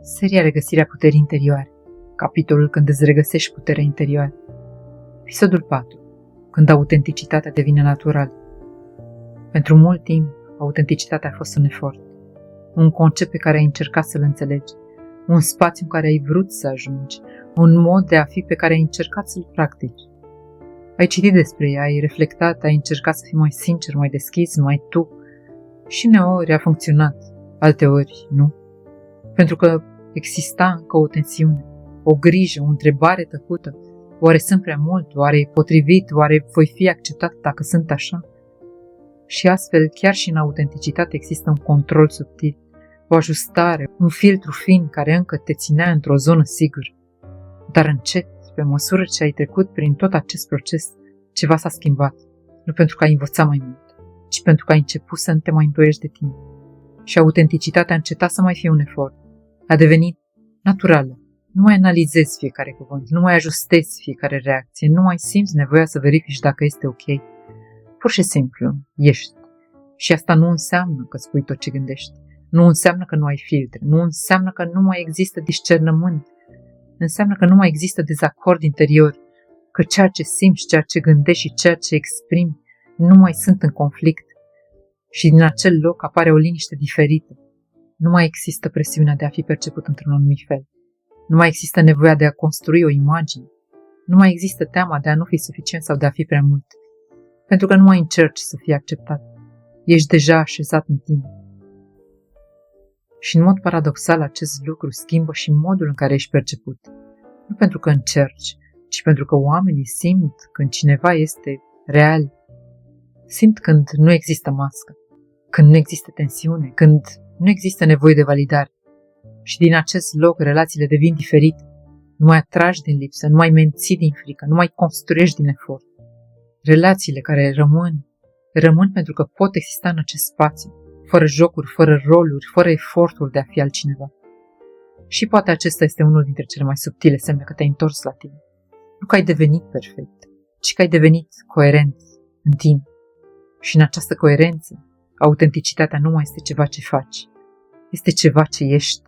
Seria Regăsirea puterii interioare. Capitolul când îți regăsești puterea interioară. Episodul 4. Când autenticitatea devine naturală. Pentru mult timp, autenticitatea a fost un efort. Un concept pe care ai încercat să-l înțelegi. Un spațiu în care ai vrut să ajungi. Un mod de a fi pe care ai încercat să-l practici. Ai citit despre ea, ai reflectat, ai încercat să fii mai sincer, mai deschis, mai tu. Și uneori a funcționat, alteori nu. Pentru că exista încă o tensiune, o grijă, o întrebare tăcută. Oare sunt prea mult? Oare e potrivit? Oare voi fi acceptat dacă sunt așa? Și astfel, chiar și în autenticitate există un control subtil, o ajustare, un filtru fin care încă te ținea într-o zonă sigură. Dar încet, pe măsură ce ai trecut prin tot acest proces, ceva s-a schimbat. Nu pentru că ai învățat mai mult, ci pentru că ai început să nu te mai îndoiești de tine. Și autenticitatea a încetat să mai fie un efort. A devenit naturală. Nu mai analizezi fiecare cuvânt, nu mai ajustezi fiecare reacție, nu mai simți nevoia să verifici dacă este ok. Pur și simplu, ești. Și asta nu înseamnă că spui tot ce gândești. Nu înseamnă că nu ai filtre. Nu înseamnă că nu mai există discernământ. Înseamnă că nu mai există dezacord interior. Că ceea ce simți, ceea ce gândești și ceea ce exprimi nu mai sunt în conflict. Și din acel loc apare o liniște diferită. Nu mai există presiunea de a fi perceput într-un anumit fel. Nu mai există nevoia de a construi o imagine. Nu mai există teama de a nu fi suficient sau de a fi prea mult. Pentru că nu mai încerci să fii acceptat. Ești deja așezat în tine. Și în mod paradoxal acest lucru schimbă și modul în care ești perceput. Nu pentru că încerci, ci pentru că oamenii simt când cineva este real. Simt când nu există mască, când nu există tensiune, când nu există nevoie de validare. Și din acest loc relațiile devin diferite. Nu mai atragi din lipsă, nu mai menții din frică, nu mai construiești din efort. Relațiile care rămân pentru că pot exista în acest spațiu, fără jocuri, fără roluri, fără efortul de a fi altcineva. Și poate acesta este unul dintre cele mai subtile semne că te-ai întors la tine. Nu că ai devenit perfect, ci că ai devenit coerent în tine. Și în această coerență, autenticitatea nu mai este ceva ce faci, este ceva ce ești.